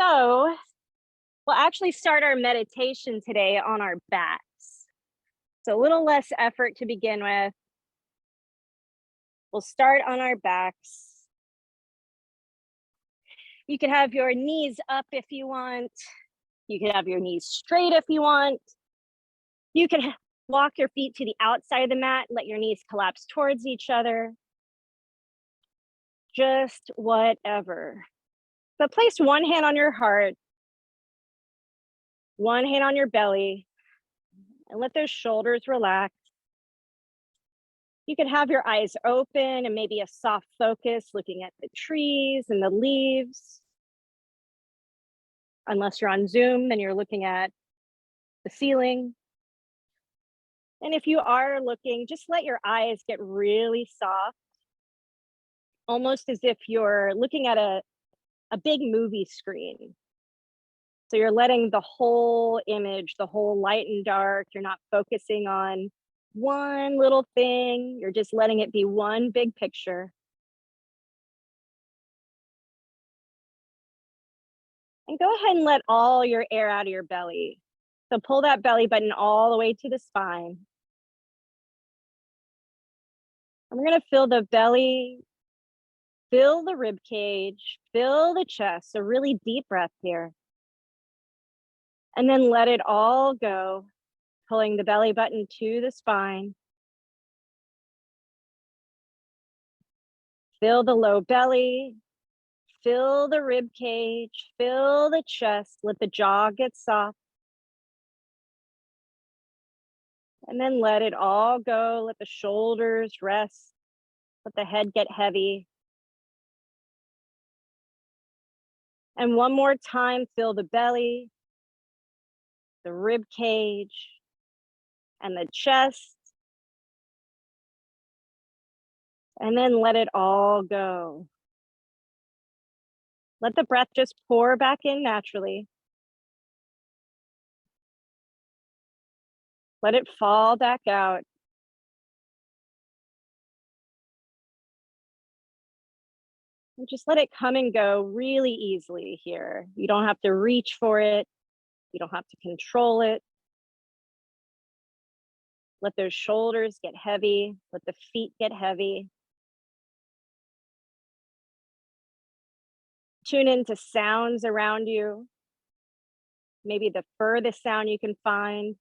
So we'll actually start our meditation today on our backs. So a little less effort to begin with. We'll start on our backs. You can have your knees up if you want. You can have your knees straight if you want. You can walk your feet to the outside of the mat, let your knees collapse towards each other. Just whatever. But place one hand on your heart, one hand on your belly, and let those shoulders relax. You can have your eyes open and maybe a soft focus looking at the trees and the leaves. Unless you're on Zoom, then you're looking at the ceiling. And if you are looking, just let your eyes get really soft, almost as if you're looking at a big movie screen. So you're letting the whole image, the whole light and dark, you're not focusing on one little thing, you're just letting it be one big picture. And go ahead and let all your air out of your belly. So pull that belly button all the way to the spine. And we're going to fill the belly, fill the rib cage, fill the chest. So really deep breath here. And then let it all go, pulling the belly button to the spine. Fill the low belly, fill the rib cage, fill the chest, let the jaw get soft. And then let it all go, let the shoulders rest, let the head get heavy. And one more time, fill the belly, the rib cage, and the chest. And then let it all go. Let the breath just pour back in naturally. Let it fall back out. And just let it come and go really easily here. You don't have to reach for it. You don't have to control it. Let those shoulders get heavy. Let the feet get heavy. Tune into sounds around you. Maybe the furthest sound you can find.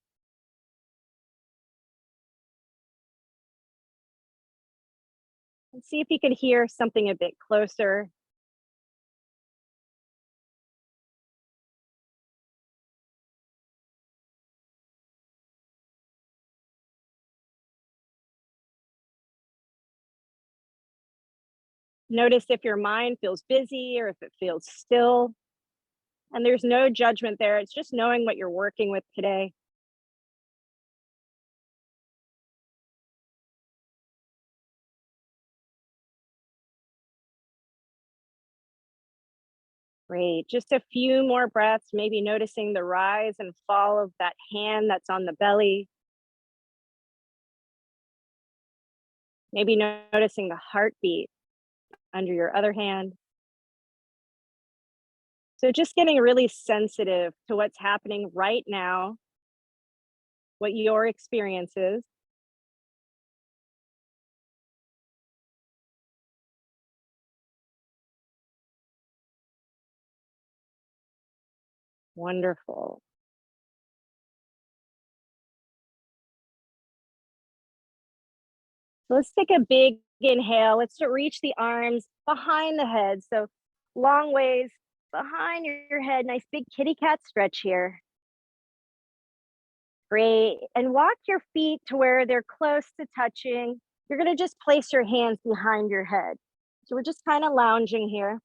And see if you can hear something a bit closer. Notice if your mind feels busy or if it feels still. And there's no judgment there. It's just knowing what you're working with today. Great. Just a few more breaths, maybe noticing the rise and fall of that hand that's on the belly. Maybe noticing the heartbeat under your other hand. So just getting really sensitive to what's happening right now, what your experience is. Wonderful. So let's take a big inhale. Let's reach the arms behind the head. So long ways behind your head. Nice big kitty cat stretch here. Great. And walk your feet to where they're close to touching. You're going to just place your hands behind your head. So we're just kind of lounging here.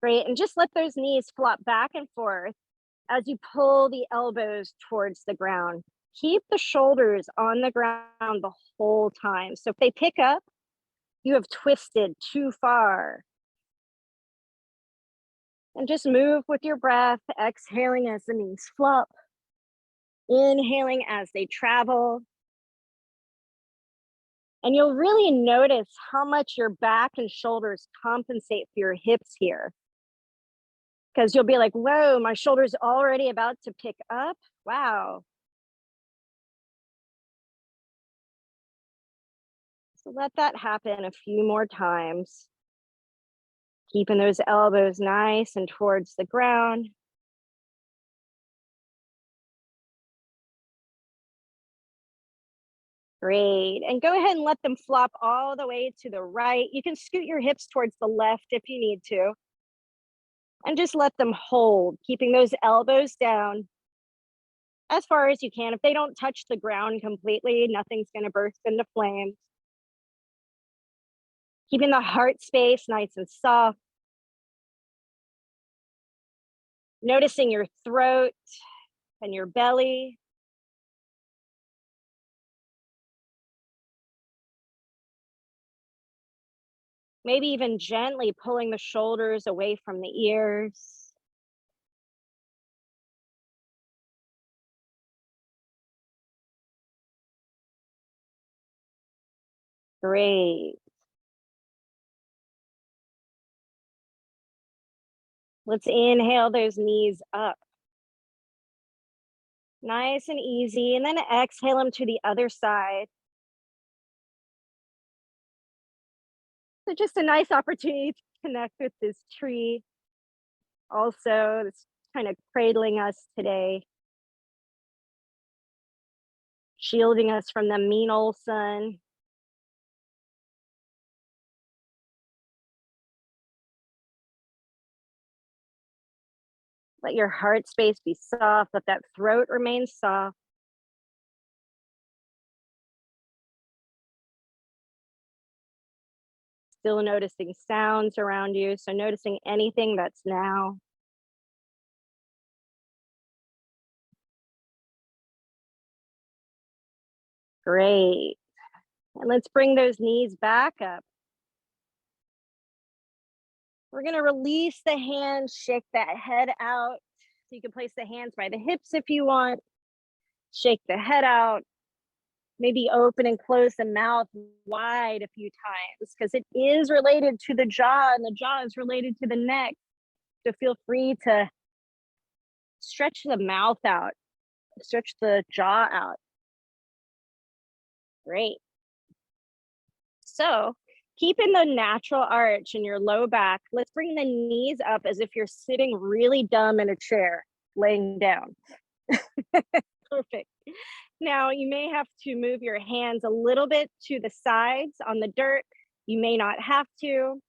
Great. And just let those knees flop back and forth as you pull the elbows towards the ground. Keep the shoulders on the ground the whole time. So if they pick up, you have twisted too far. And just move with your breath, exhaling as the knees flop, inhaling as they travel. And you'll really notice how much your back and shoulders compensate for your hips here. because you'll be like, whoa, my shoulder's already about to pick up. Wow. So let that happen a few more times. Keeping those elbows nice and towards the ground. Great. And go ahead and let them flop all the way to the right. You can scoot your hips towards the left if you need to. And just let them hold, keeping those elbows down as far as you can. If they don't touch the ground completely, nothing's going to burst into flames. Keeping the heart space nice and soft. Noticing your throat and your belly. Maybe even gently pulling the shoulders away from the ears. Great. Let's inhale those knees up. Nice and easy. And then exhale them to the other side. So just a nice opportunity to connect with this tree. Also, it's kind of cradling us today, shielding us from the mean old sun. Let your heart space be soft. Let that throat remain soft. Still noticing sounds around you. So noticing anything that's now. Great. And let's bring those knees back up. We're going to release the hands, shake that head out. So you can place the hands by the hips if you want. Shake the head out. Maybe open and close the mouth wide a few times because it is related to the jaw and the jaw is related to the neck. So feel free to stretch the mouth out, stretch the jaw out. Great. So keeping the natural arch in your low back, let's bring the knees up as if you're sitting really dumb in a chair, laying down. Perfect. Now you may have to move your hands a little bit to the sides on the dirt. You may not have to,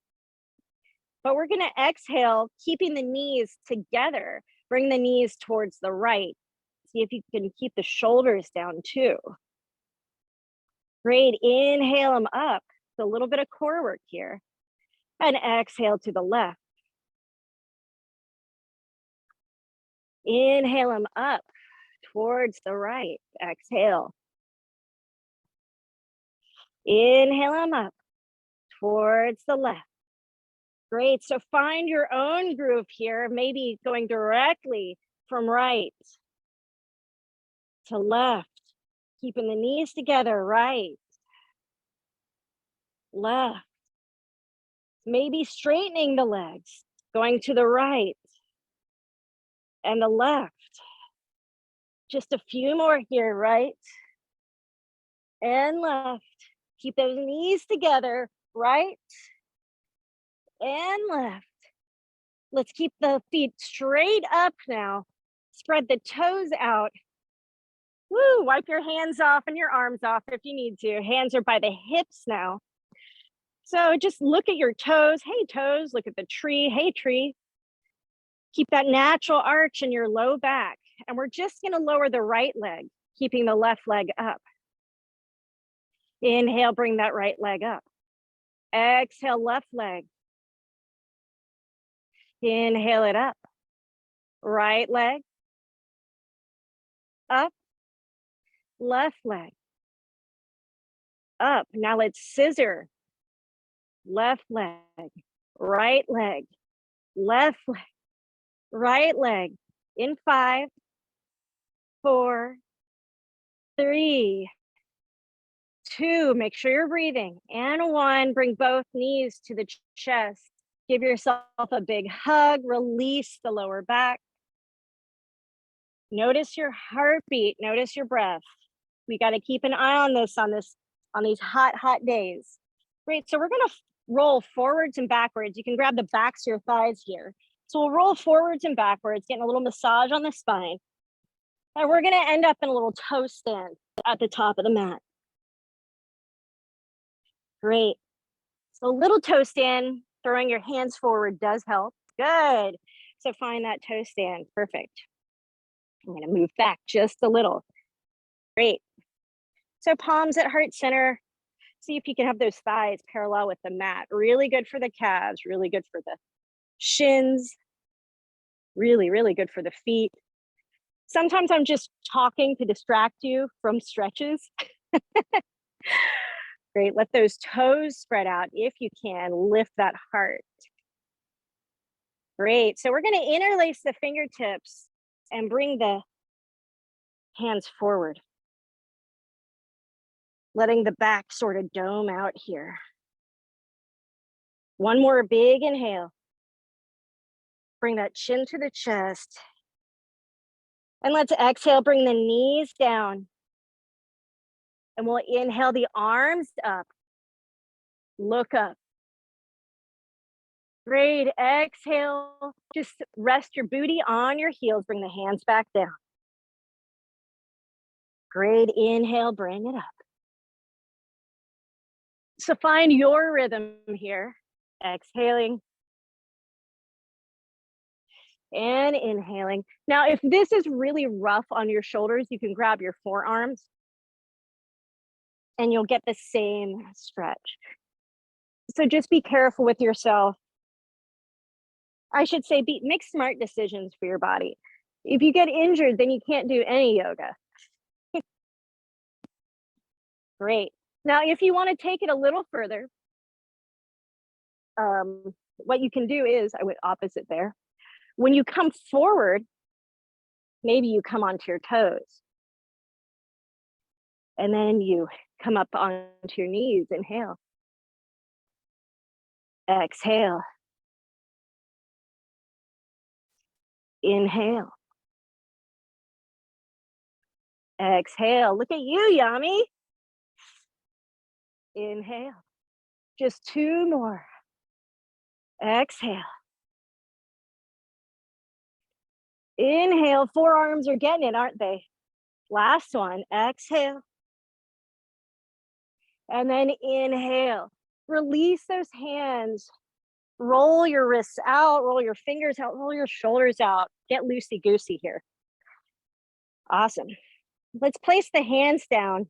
but we're going to exhale, keeping the knees together. Bring the knees towards the right. See if you can keep the shoulders down too. Great. Inhale them up. It's a little bit of core work here. And exhale to the left. Inhale them up towards the right. Exhale. Inhale them up towards the left. Great. So find your own groove here, maybe going directly from right to left, keeping the knees together, right, left. Maybe straightening the legs, going to the right and the left. Just a few more here, right and left. Keep those knees together, right and left. Let's keep the feet straight up now. Spread the toes out. Woo, wipe your hands off and your arms off if you need to. Hands are by the hips now. So just look at your toes. Hey, toes, look at the tree. Hey, tree. Keep that natural arch in your low back. And we're just going to lower the right leg, keeping the left leg up. Inhale, bring that right leg up. Exhale, left leg. Inhale it up. Right leg. Up. Left leg. Up. Now let's scissor. Left leg. Right leg. Left leg. Right leg. In 5, 4, 3, 2. Make sure you're breathing. And 1. Bring both knees to the chest. Give yourself a big hug, release the lower back. Notice your heartbeat, notice your breath. We got to keep an eye on on these hot, hot days. Great, so we're gonna roll forwards and backwards. You can grab the backs of your thighs here. So we'll roll forwards and backwards, getting a little massage on the spine. And we're gonna end up in a little toe stand at the top of the mat. Great. So little toe stand, throwing your hands forward does help. Good. So find that toe stand. Perfect. I'm going to move back just a little. Great. So palms at heart center. See if you can have those thighs parallel with the mat. Really good for the calves, really good for the shins. Really, really good for the feet. Sometimes I'm just talking to distract you from stretches. Great. Let those toes spread out if you can. Lift that heart. Great. So we're going to interlace the fingertips and bring the hands forward. Letting the back sort of dome out here. One more big inhale. Bring that chin to the chest. And let's exhale, bring the knees down. And we'll inhale the arms up. Look up. Great. Exhale. Just rest your booty on your heels. Bring the hands back down. Great. Inhale, bring it up. So find your rhythm here. Exhaling. And inhaling. Now, if this is really rough on your shoulders, you can grab your forearms and you'll get the same stretch. So just be careful with yourself. I should say, make smart decisions for your body. If you get injured, then you can't do any yoga. Great. Now, if you want to take it a little further, what you can do is, I went opposite there. When you come forward, maybe you come onto your toes. And then you come up onto your knees. Inhale. Exhale. Inhale. Exhale. Look at you, Yami. Inhale. Just two more. Exhale. Inhale. Forearms are getting it, aren't they? Last one. Exhale. And then inhale. Release those hands. Roll your wrists out, roll your fingers out, roll your shoulders out. Get loosey-goosey here. Awesome. Let's place the hands down.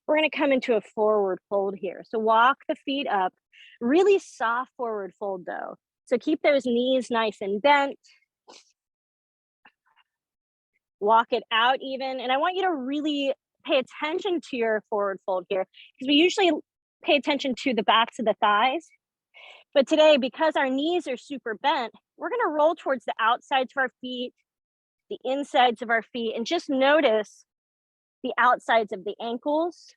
We're going to come into a forward fold here. So walk the feet up. Really soft forward fold though. So keep those knees nice and bent. Walk it out even. And I want you to really pay attention to your forward fold here, because we usually pay attention to the backs of the thighs. But today, because our knees are super bent, we're going to roll towards the outsides of our feet, the insides of our feet, and just notice the outsides of the ankles,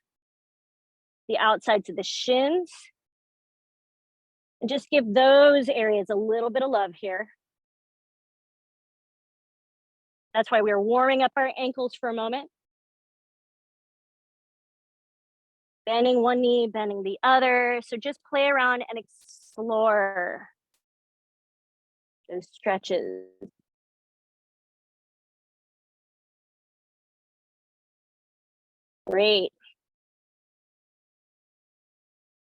the outsides of the shins, and just give those areas a little bit of love here. That's why we're warming up our ankles for a moment. Bending one knee, bending the other. So just play around and explore those stretches. Great.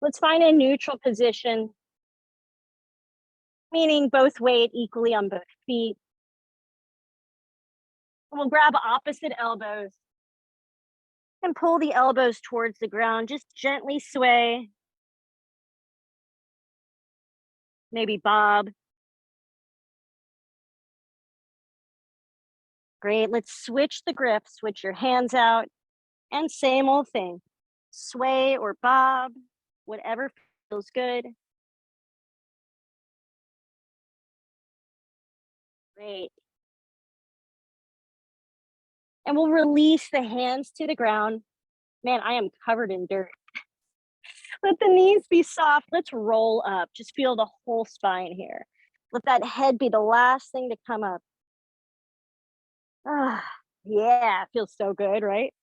Let's find a neutral position, meaning both weight equally on both feet. We'll grab opposite elbows and pull the elbows towards the ground. Just gently sway. Maybe bob. Great. Let's switch the grip. Switch your hands out. And same old thing. Sway or bob, whatever feels good. Great. And we'll release the hands to the ground. Man, I am covered in dirt. Let the knees be soft. Let's roll up. Just feel the whole spine here. Let that head be the last thing to come up. Ah, yeah, feels so good, right?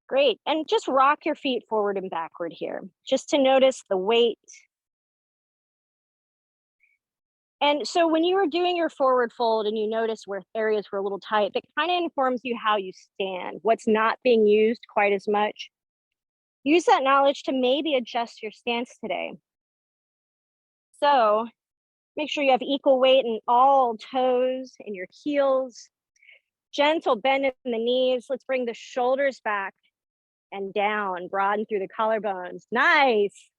Great. And just rock your feet forward and backward here, just to notice the weight. And so when you were doing your forward fold and you notice where areas were a little tight, that kind of informs you how you stand, what's not being used quite as much. Use that knowledge to maybe adjust your stance today. So make sure you have equal weight in all toes and your heels. Gentle bend in the knees. Let's bring the shoulders back and down, broaden through the collarbones. Nice.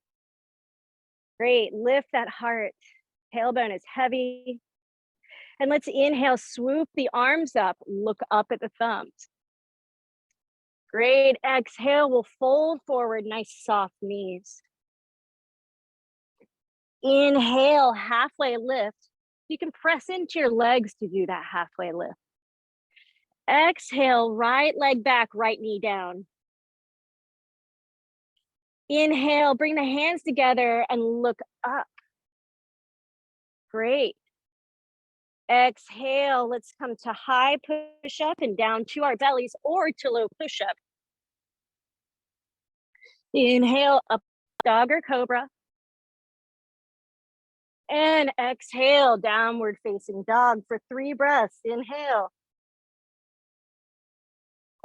Great. Lift that heart. Tailbone is heavy. And let's inhale, swoop the arms up, look up at the thumbs. Great. Exhale, we'll fold forward, nice soft knees. Inhale, halfway lift. You can press into your legs to do that halfway lift. Exhale, right leg back, right knee down. Inhale, bring the hands together and look up. Great. Exhale, let's come to high push up and down to our bellies or to low push up. Inhale, up dog or cobra. And exhale, downward facing dog for 3 breaths. Inhale.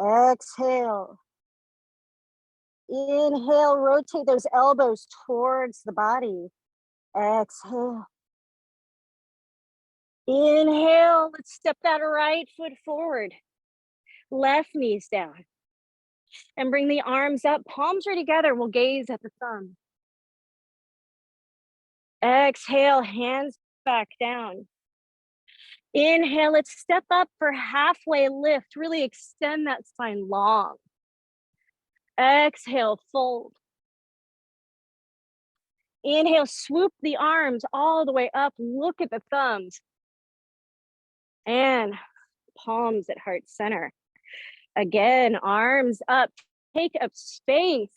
Exhale. Inhale, rotate those elbows towards the body. Exhale. Inhale, let's step that right foot forward. Left knee's down. And bring the arms up, palms are together. We'll gaze at the thumb. Exhale, hands back down. Inhale, let's step up for halfway lift. Really extend that spine long. Exhale, fold. Inhale, swoop the arms all the way up. Look at the thumbs. And palms at heart center. Again, arms up. Take up space.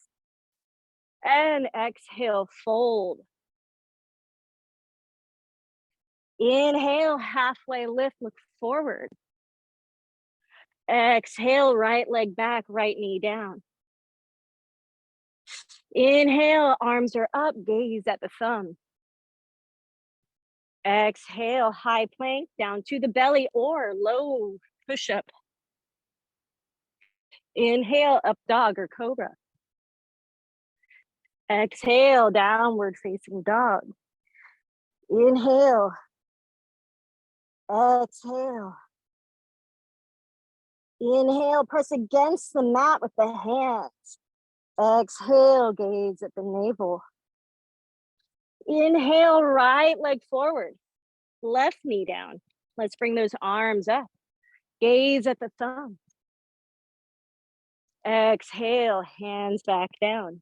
And exhale, fold. Inhale, halfway lift, look forward. Exhale, right leg back, right knee down. Inhale, arms are up, gaze at the thumb. Exhale, high plank down to the belly or low push-up. Inhale, up dog or cobra. Exhale, downward facing dog. Inhale. Exhale. Inhale, press against the mat with the hands. Exhale, gaze at the navel. Inhale, right leg forward. Left knee down. Let's bring those arms up. Gaze at the thumb. Exhale, hands back down.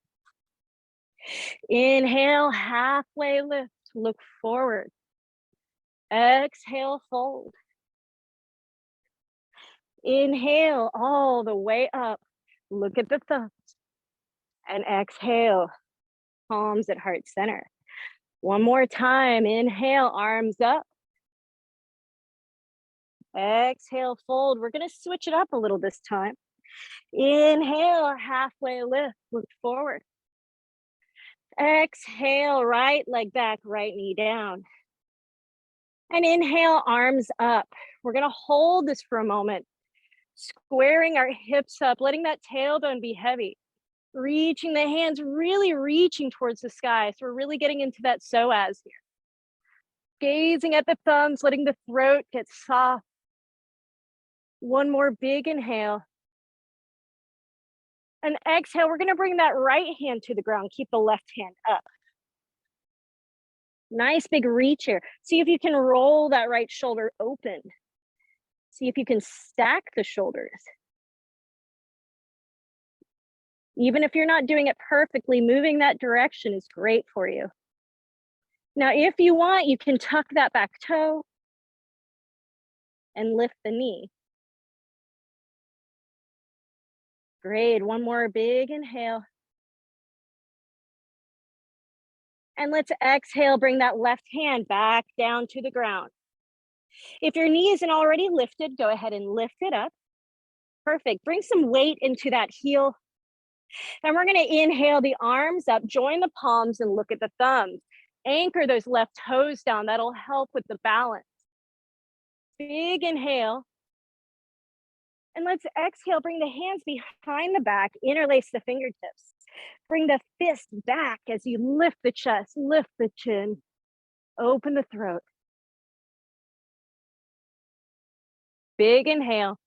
Inhale, halfway lift, look forward. Exhale, fold. Inhale all the way up, look at the thumbs. And exhale, palms at heart center. One more time, inhale, arms up. Exhale, fold. We're gonna switch it up a little this time. Inhale, halfway lift, look forward. Exhale, right leg back, right knee down. And inhale, arms up. We're gonna hold this for a moment, squaring our hips up, letting that tailbone be heavy. Reaching the hands, really reaching towards the sky. So we're really getting into that psoas here. Gazing at the thumbs, letting the throat get soft. One more big inhale. And exhale, we're gonna bring that right hand to the ground. Keep the left hand up. Nice big reach here. See if you can roll that right shoulder open. See if you can stack the shoulders. Even if you're not doing it perfectly, moving that direction is great for you. Now, if you want, you can tuck that back toe and lift the knee. Great, one more big inhale. And let's exhale, bring that left hand back down to the ground. If your knee isn't already lifted, go ahead and lift it up. Perfect. Bring some weight into that heel. And we're going to inhale the arms up, join the palms, and look at the thumbs. Anchor those left toes down. That'll help with the balance. Big inhale. And let's exhale. Bring the hands behind the back. Interlace the fingertips. Bring the fist back as you lift the chest, lift the chin, open the throat. Big inhale.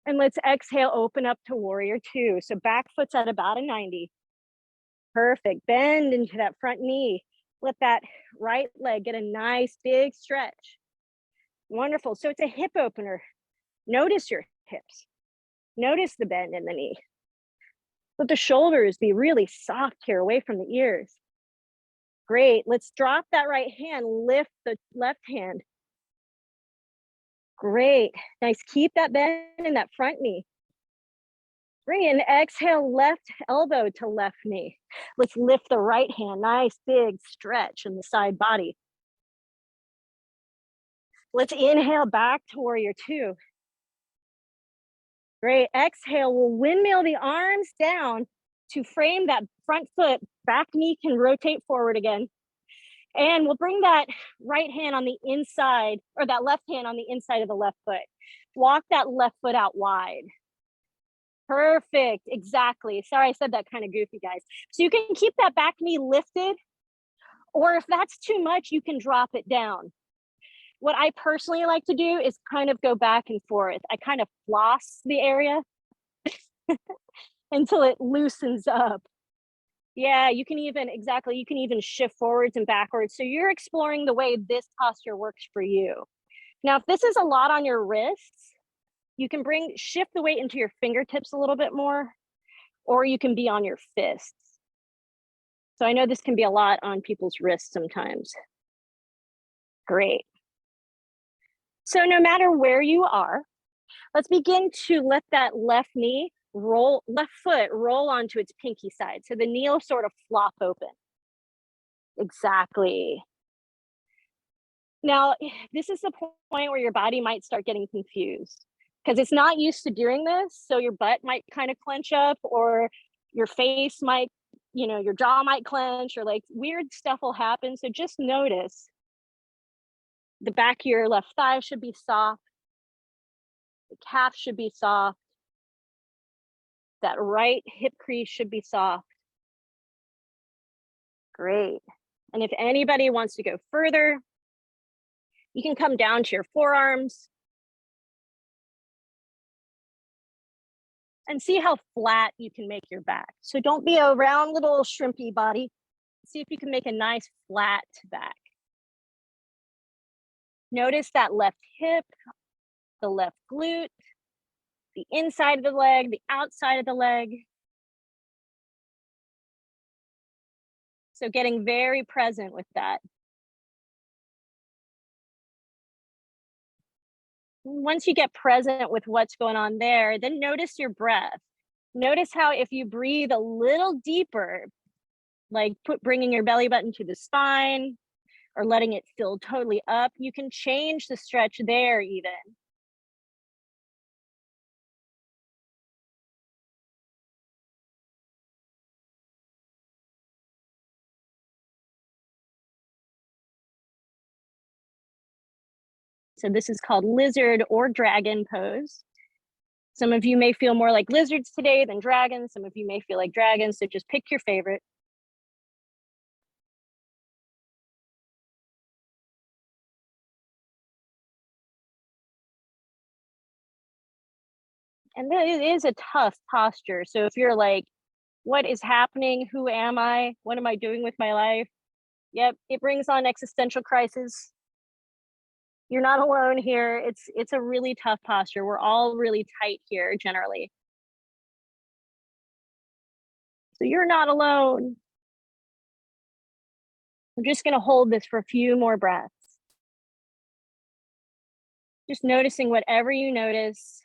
And let's exhale, open up to warrior two. So back foot's at about a 90. Perfect. Bend into that front knee. Let that right leg get a nice big stretch. Wonderful. So it's a hip opener. Notice your hips. Notice the bend in the knee. Let the shoulders be really soft here, away from the ears. Great. Let's drop that right hand, lift the left hand. Great. Nice. Keep that bend in that front knee. Great. And exhale, left elbow to left knee. Let's lift the right hand. Nice big stretch in the side body. Let's inhale back to warrior two. Great. Exhale, we'll windmill the arms down to frame that front foot. Back knee can rotate forward again. And we'll bring that right hand on the inside, or that left hand on the inside of the left foot. Walk that left foot out wide. Perfect. Exactly. Sorry, I said that kind of goofy, guys. So you can keep that back knee lifted, or if that's too much, you can drop it down. What I personally like to do is kind of go back and forth. I kind of floss the area until it loosens up. Yeah, you can even, exactly, you can even shift forwards and backwards. So you're exploring the way this posture works for you. Now, if this is a lot on your wrists, you can shift the weight into your fingertips a little bit more, or you can be on your fists. So I know this can be a lot on people's wrists sometimes. Great. So no matter where you are, let's begin to let that left foot roll onto its pinky side. So the knee will sort of flop open. Exactly. Now, this is the point where your body might start getting confused because it's not used to doing this. So your butt might kind of clench up, or your face might, your jaw might clench, or like weird stuff will happen. So just notice the back of your left thigh should be soft. The calf should be soft. That right hip crease should be soft. Great. And if anybody wants to go further, you can come down to your forearms and see how flat you can make your back. So don't be a round little shrimpy body. See if you can make a nice flat back. Notice that left hip, the left glute, the inside of the leg, the outside of the leg. So getting very present with that. Once you get present with what's going on there, then notice your breath. Notice how if you breathe a little deeper, like bringing your belly button to the spine or letting it fill totally up, you can change the stretch there even. So this is called lizard or dragon pose. Some of you may feel more like lizards today than dragons. Some of you may feel like dragons, so just pick your favorite. And it is a tough posture. So if you're like, what is happening? Who am I? What am I doing with my life? Yep, it brings on existential crisis. You're not alone here. It's a really tough posture. We're all really tight here generally. So you're not alone. I'm just going to hold this for a few more breaths. Just noticing whatever you notice.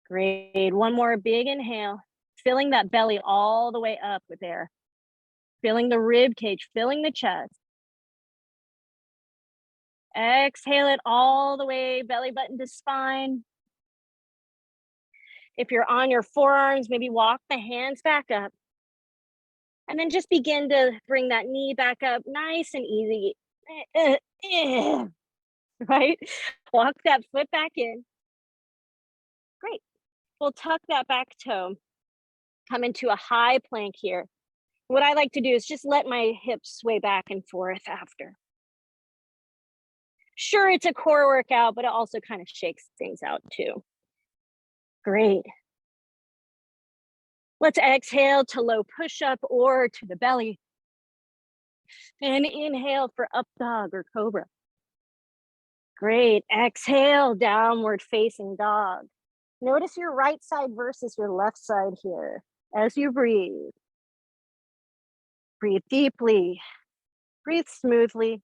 Great. One more big inhale, filling that belly all the way up with air, filling the rib cage, filling the chest. Exhale it all the way, belly button to spine. If you're on your forearms, maybe walk the hands back up. And then just begin to bring that knee back up nice and easy. Right? Walk that foot back in. Great. We'll tuck that back toe. Come into a high plank here. What I like to do is just let my hips sway back and forth after. Sure, it's a core workout, but it also kind of shakes things out too. Great. Let's exhale to low push-up or to the belly. And inhale for up dog or cobra. Great. Exhale, downward facing dog. Notice your right side versus your left side here as you breathe. Breathe deeply. Breathe smoothly.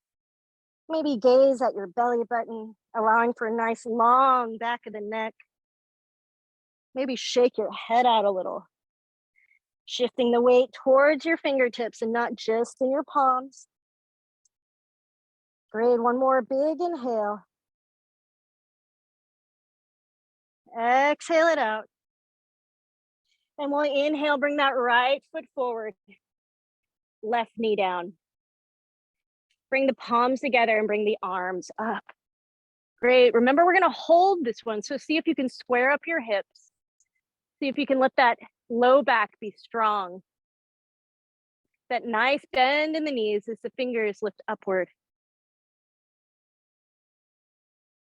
Maybe gaze at your belly button, allowing for a nice long back of the neck. Maybe shake your head out a little. Shifting the weight towards your fingertips and not just in your palms. Great. One more big inhale. Exhale it out. And we'll inhale, bring that right foot forward. Left knee down. Bring the palms together and bring the arms up. Great. Remember, we're going to hold this one. So see if you can square up your hips. See if you can let that low back be strong. That nice bend in the knees as the fingers lift upward.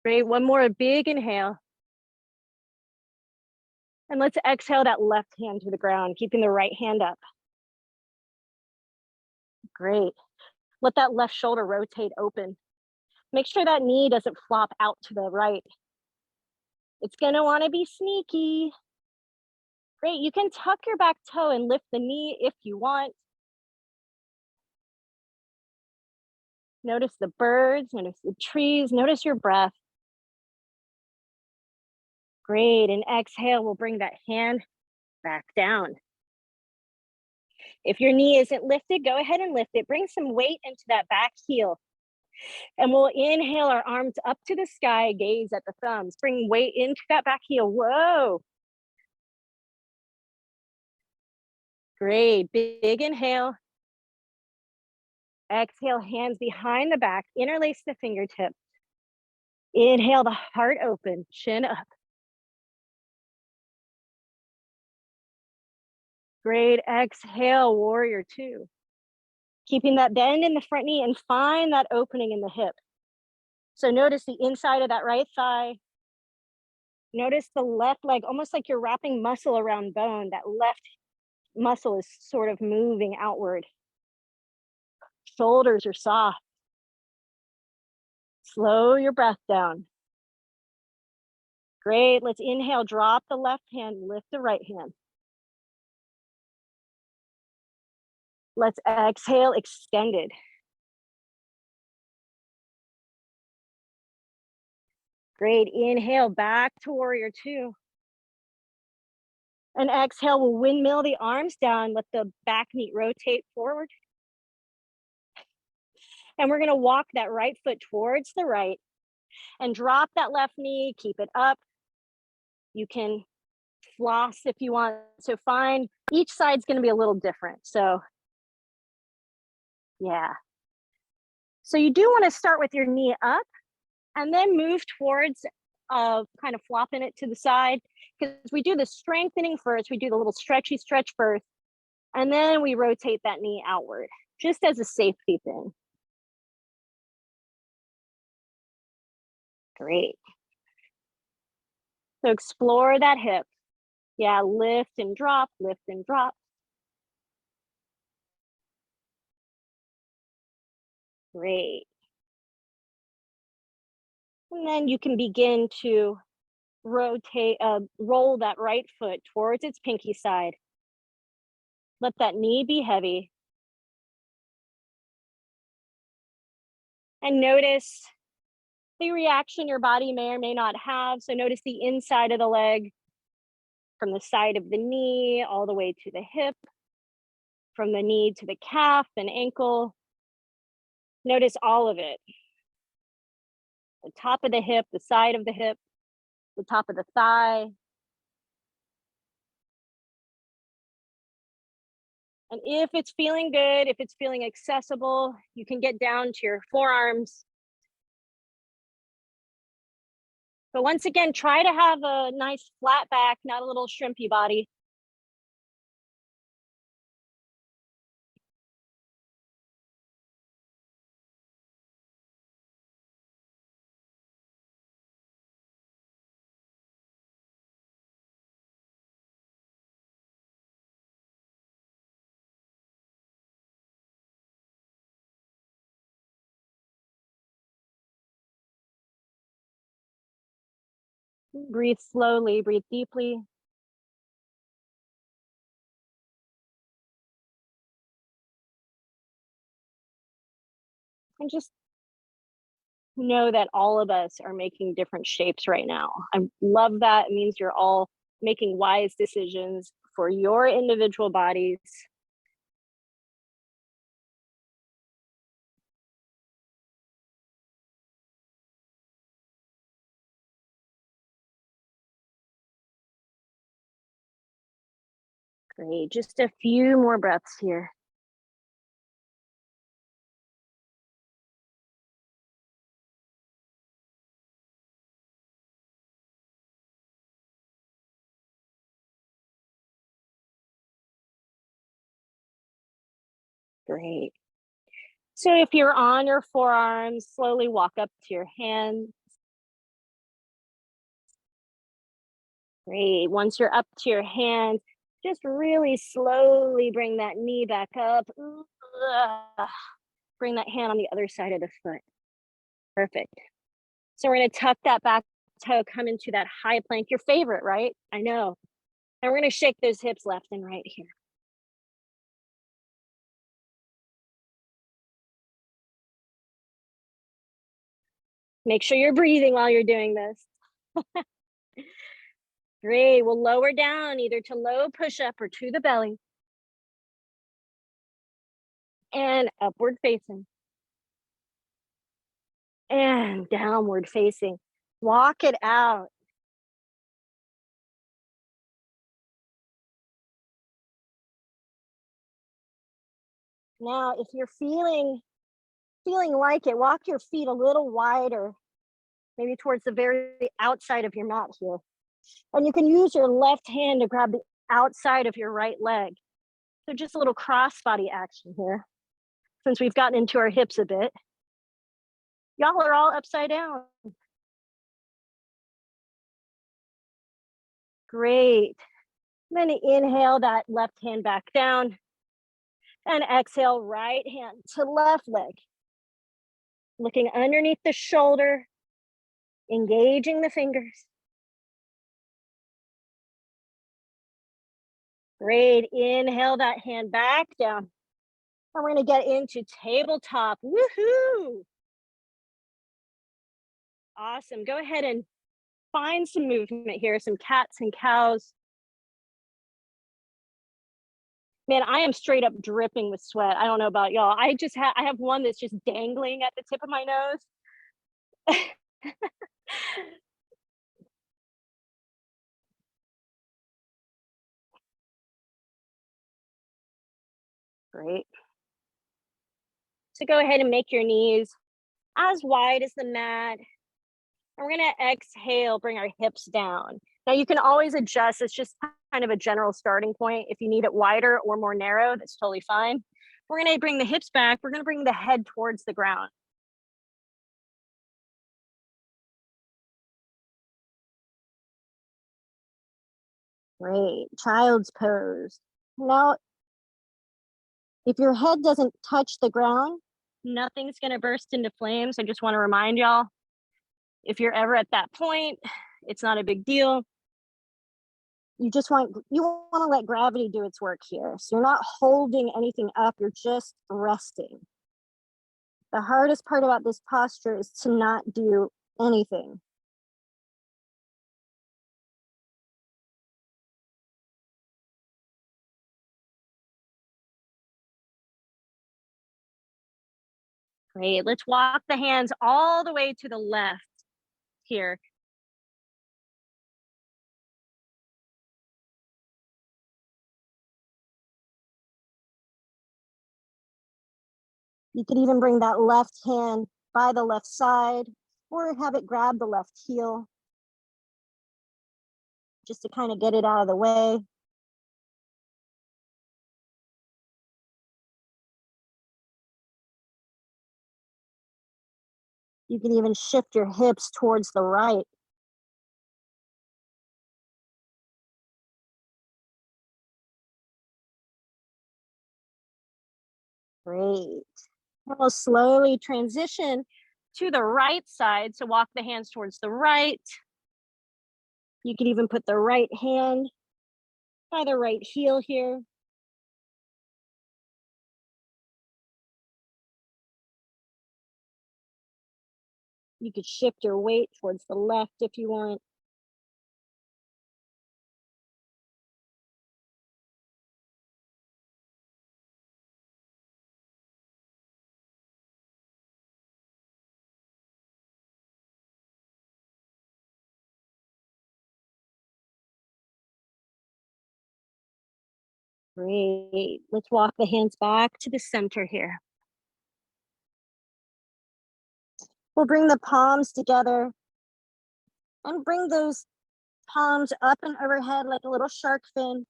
Great. One more big inhale. And let's exhale that left hand to the ground, keeping the right hand up. Great. Let that left shoulder rotate open. Make sure that knee doesn't flop out to the right. It's going to want to be sneaky. Great. You can tuck your back toe and lift the knee if you want. Notice the birds, notice the trees, notice your breath. Great. And exhale, we'll bring that hand back down. If your knee isn't lifted, go ahead and lift it. Bring some weight into that back heel. And we'll inhale our arms up to the sky, gaze at the thumbs. Bring weight into that back heel. Whoa. Great. Big inhale. Exhale, hands behind the back. Interlace the fingertips. Inhale, the heart open, chin up. Great. Exhale, warrior two. Keeping that bend in the front knee and find that opening in the hip. So notice the inside of that right thigh. Notice the left leg, almost like you're wrapping muscle around bone. That left muscle is sort of moving outward. Shoulders are soft. Slow your breath down. Great. Let's inhale, drop the left hand, lift the right hand. Let's exhale, extended. Great. Inhale, back to warrior two. And exhale, we'll windmill the arms down. Let the back knee rotate forward. And we're going to walk that right foot towards the right and drop that left knee. Keep it up. You can floss if you want. So find each side's going to be a little different. So yeah. So you do want to start with your knee up and then move towards kind of flopping it to the side, because we do the strengthening first. We do the little stretchy stretch first, and then we rotate that knee outward, just as a safety thing. Great. So explore that hip. Yeah, lift and drop, lift and drop. Great. And then you can begin to rotate, roll that right foot towards its pinky side. Let that knee be heavy. And notice the reaction your body may or may not have. So notice the inside of the leg. from the side of the knee all the way to the hip, from the knee to the calf and ankle. Notice all of it. The top of the hip, the side of the hip, the top of the thigh. And if it's feeling good, if it's feeling accessible, you can get down to your forearms. But once again, try to have a nice flat back, not a little shrimpy body. Breathe slowly, breathe deeply. And just know that all of us are making different shapes right now. I love that. It means you're all making wise decisions for your individual bodies. Great. Just a few more breaths here. Great. So if you're on your forearms, slowly walk up to your hands. Great. Once you're up to your hands, just really slowly bring that knee back up. Bring that hand on the other side of the foot. Perfect. So we're going to tuck that back toe, come into that high plank, your favorite, right? I know. And we're going to shake those hips left and right here. Make sure you're breathing while you're doing this. Great. We'll lower down either to low push up or to the belly. And upward facing. And downward facing. Walk it out. Now, if you're feeling like it, walk your feet a little wider, maybe towards the very outside of your mat here. And you can use your left hand to grab the outside of your right leg. So just a little cross body action here. Since we've gotten into our hips a bit. Y'all are all upside down. Great. Then inhale that left hand back down. And exhale, right hand to left leg. Looking underneath the shoulder, engaging the fingers. Great. Inhale that hand back down. And we're going to get into tabletop. Woohoo! Awesome. Go ahead and find some movement here, some cats and cows. Man, I am straight up dripping with sweat. I don't know about y'all. I have one that's just dangling at the tip of my nose. Great. So go ahead and make your knees as wide as the mat. And we're going to exhale, bring our hips down. Now you can always adjust. It's just kind of a general starting point. If you need it wider or more narrow, that's totally fine. We're going to bring the hips back. We're going to bring the head towards the ground. Great. Child's pose. Now, if your head doesn't touch the ground, nothing's going to burst into flames. I just want to remind y'all, if you're ever at that point, it's not a big deal. You want to let gravity do its work here. So you're not holding anything up, you're just resting. The hardest part about this posture is to not do anything. Great. Let's walk the hands all the way to the left here. You could even bring that left hand by the left side or have it grab the left heel just to kind of get it out of the way. You can even shift your hips towards the right. Great. We'll slowly transition to the right side. So walk the hands towards the right. You can even put the right hand by the right heel here. You could shift your weight towards the left if you want. Great. Let's walk the hands back to the center here. We'll bring the palms together and bring those palms up and overhead like a little shark fin.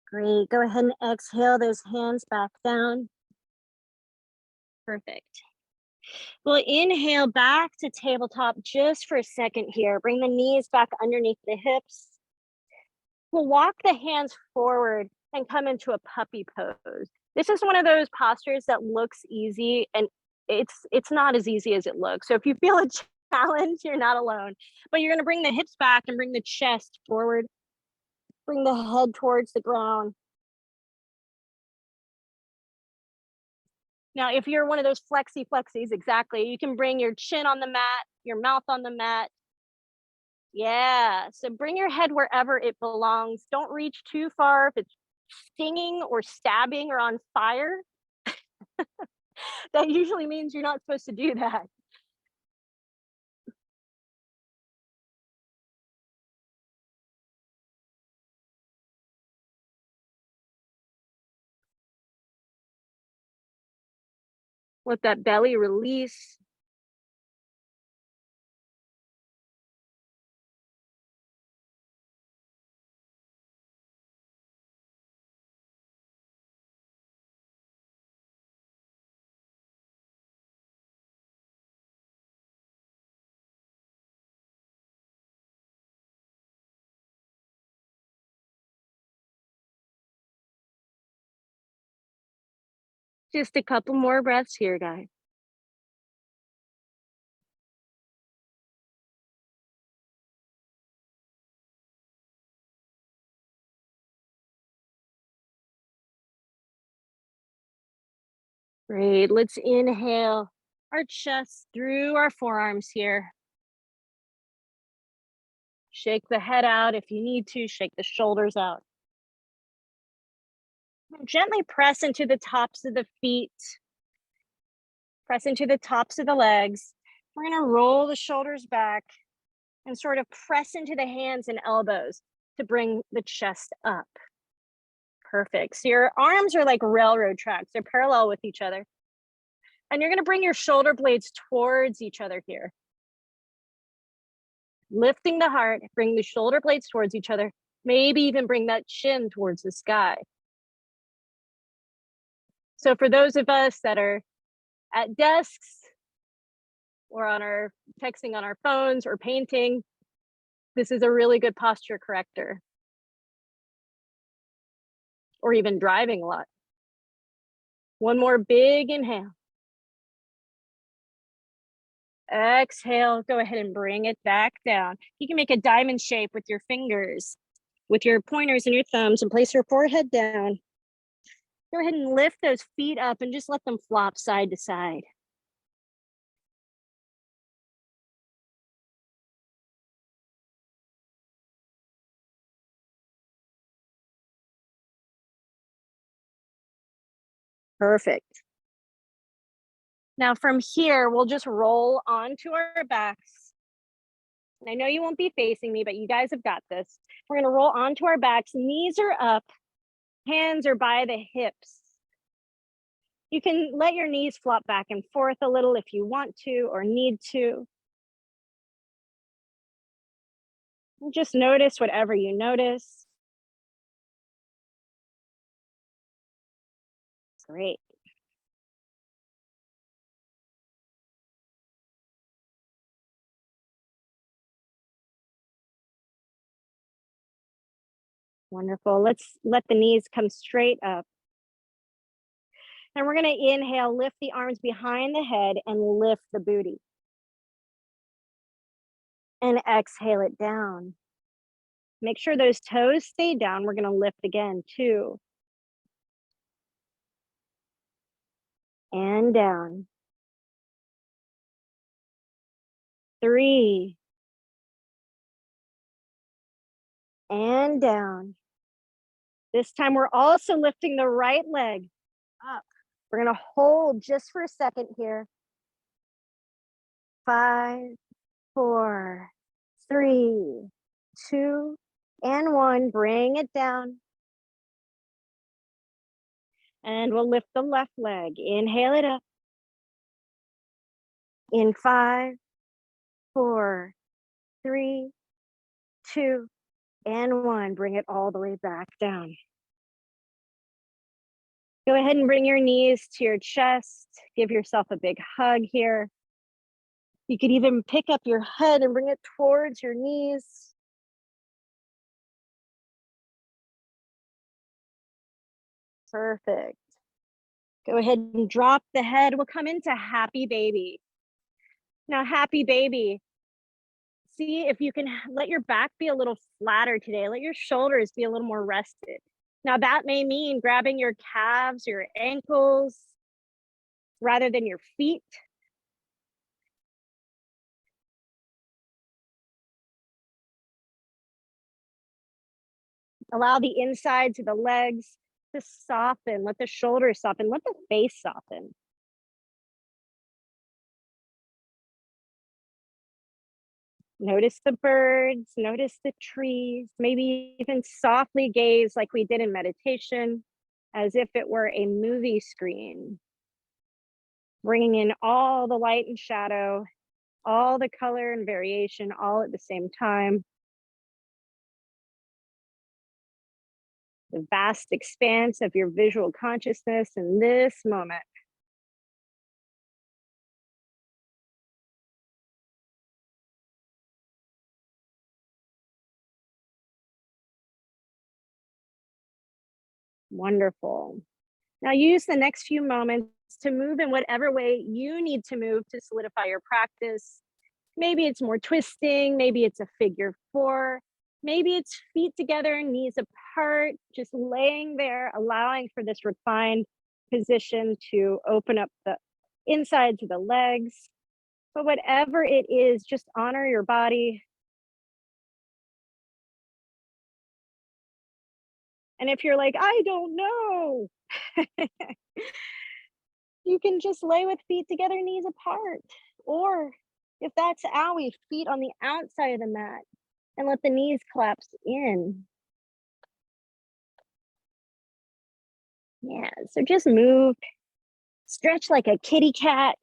Great. Go ahead and exhale those hands back down. Perfect. We'll inhale back to tabletop just for a second here. Bring the knees back underneath the hips. We'll walk the hands forward and come into a puppy pose. This is one of those postures that looks easy, and it's not as easy as it looks. So if you feel a challenge, you're not alone. But you're going to bring the hips back and bring the chest forward. Bring the head towards the ground. Now, if you're one of those flexies, exactly, you can bring your chin on the mat, your mouth on the mat. Yeah, so bring your head wherever it belongs. Don't reach too far. If it's stinging or stabbing or on fire, that usually means you're not supposed to do that. Let that belly release. Just a couple more breaths here, guys. Great. Let's inhale our chest through our forearms here. Shake the head out if you need to, shake the shoulders out. Gently press into the tops of the feet. Press into the tops of the legs. We're going to roll the shoulders back and sort of press into the hands and elbows to bring the chest up. Perfect. So your arms are like railroad tracks. They're parallel with each other. And you're going to bring your shoulder blades towards each other here. Lifting the heart, bring the shoulder blades towards each other. Maybe even bring that chin towards the sky. So for those of us that are at desks or on our texting on our phones or painting, this is a really good posture corrector. Or even driving a lot. One more big inhale. Exhale, go ahead and bring it back down. You can make a diamond shape with your fingers, with your pointers and your thumbs, and place your forehead down. Go ahead and lift those feet up and just let them flop side to side. Perfect. Now from here, we'll just roll onto our backs. And I know you won't be facing me, but you guys have got this. We're gonna roll onto our backs, knees are up, hands are by the hips. You can let your knees flop back and forth a little if you want to or need to. Just notice whatever you notice. Great. Wonderful. Let's let the knees come straight up. And we're going to inhale, lift the arms behind the head and lift the booty. And exhale it down. Make sure those toes stay down. We're going to lift again, 2. And down. 3. And down. This time we're also lifting the right leg up. We're going to hold just for a second here. 5, 4, 3, 2, and 1. Bring it down. And we'll lift the left leg. Inhale it up. In 5, 4, 3, 2, and 1. Bring it all the way back down. Go ahead and bring your knees to your chest. Give yourself a big hug here. You could even pick up your head and bring it towards your knees. Perfect. Go ahead and drop the head. We'll come into happy baby. Now, happy baby. See if you can let your back be a little flatter today. Let your shoulders be a little more rested. Now, that may mean grabbing your calves, your ankles, rather than your feet. Allow the insides of the legs to soften. Let the shoulders soften. Let the face soften. Notice the birds, notice the trees, maybe even softly gaze like we did in meditation, as if it were a movie screen. Bringing in all the light and shadow, all the color and variation, all at the same time. The vast expanse of your visual consciousness in this moment. Wonderful. Now use the next few moments to move in whatever way you need to move to solidify your practice. Maybe it's more twisting, maybe it's a figure 4, maybe it's feet together, knees apart, just laying there, allowing for this refined position to open up the insides of the legs. But whatever it is, just honor your body. And if you're like, I don't know, you can just lay with feet together, knees apart. Or if that's owie, feet on the outside of the mat and let the knees collapse in. Yeah, so just move, stretch like a kitty cat.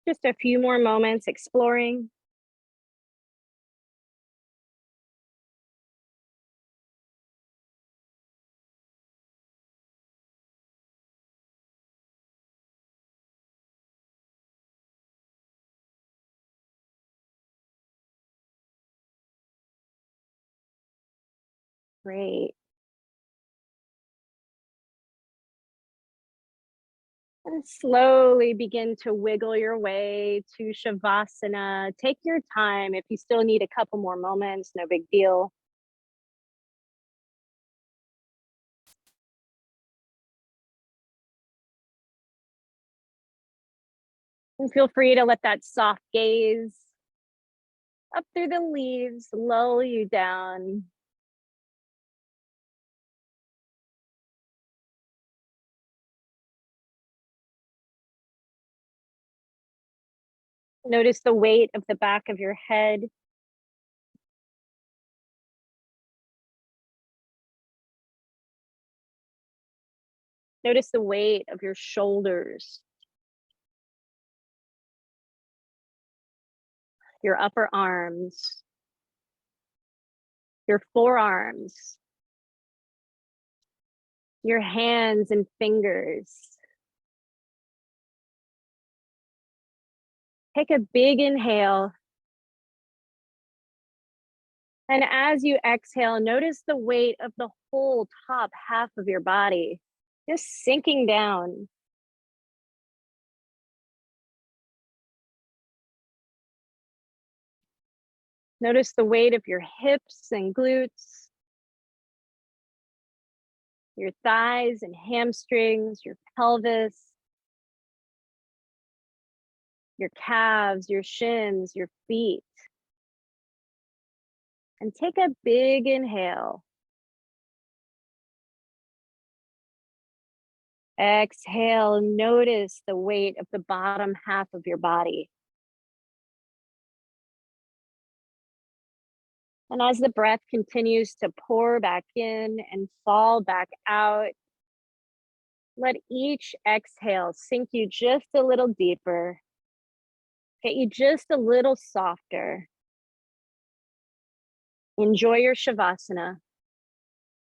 Just a few more moments exploring. Great. And slowly begin to wiggle your way to Shavasana. Take your time. If you still need a couple more moments, no big deal. And feel free to let that soft gaze up through the leaves lull you down. Notice the weight of the back of your head. Notice the weight of your shoulders, your upper arms, your forearms, your hands and fingers. Take a big inhale. And as you exhale, notice the weight of the whole top half of your body just sinking down. Notice the weight of your hips and glutes, your thighs and hamstrings, your pelvis, your calves, your shins, your feet. And take a big inhale. Exhale, notice the weight of the bottom half of your body. And as the breath continues to pour back in and fall back out, let each exhale sink you just a little deeper, get you just a little softer. Enjoy your Shavasana.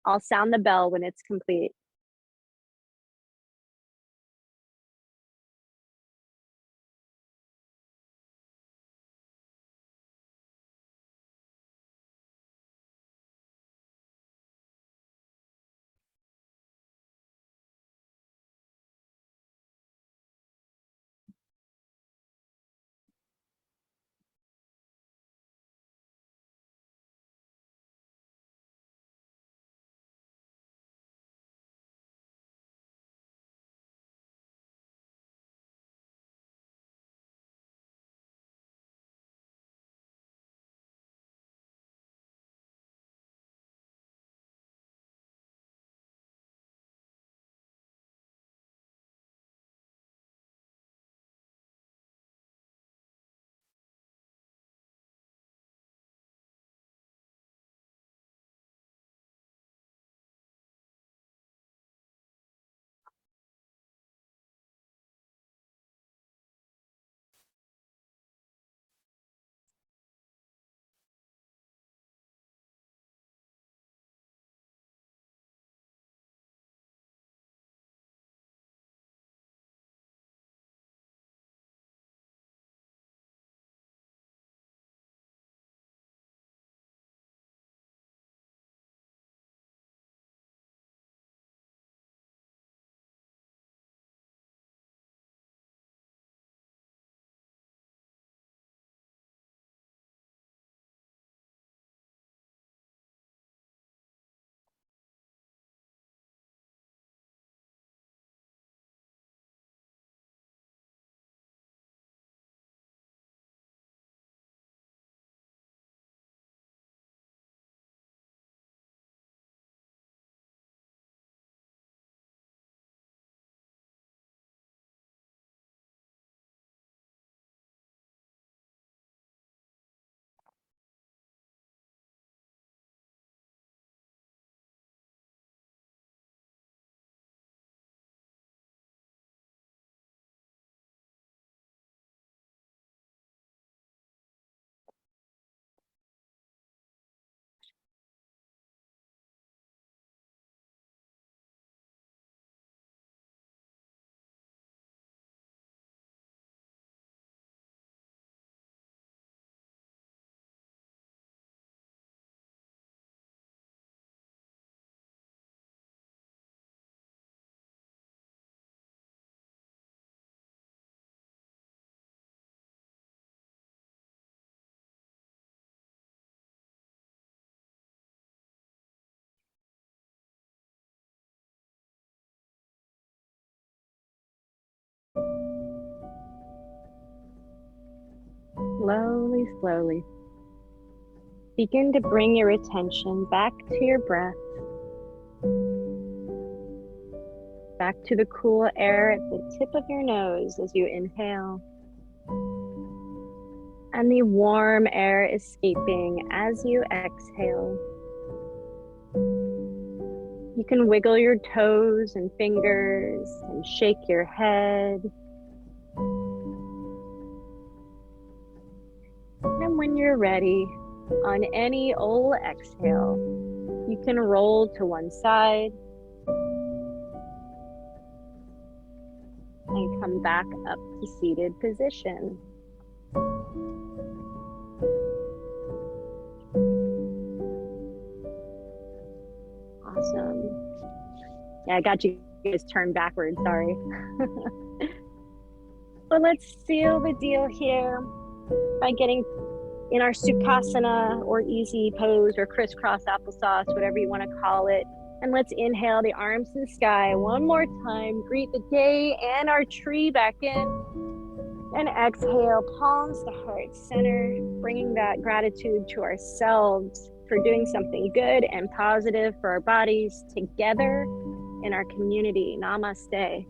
I'll sound the bell when it's complete. slowly, slowly, begin to bring your attention back to your breath, back to the cool air at the tip of your nose as you inhale, and the warm air escaping as you exhale. You can wiggle your toes and fingers and shake your head. And when you're ready, on any old exhale, you can roll to one side and come back up to seated position. Awesome. Yeah, I got you guys turned backwards, sorry. But let's seal the deal here by getting in our Sukhasana or easy pose or crisscross applesauce, whatever you want to call it. And let's inhale the arms to the sky one more time. Greet the day and our tree back in. And exhale, palms to heart center, bringing that gratitude to ourselves for doing something good and positive for our bodies together in our community. Namaste.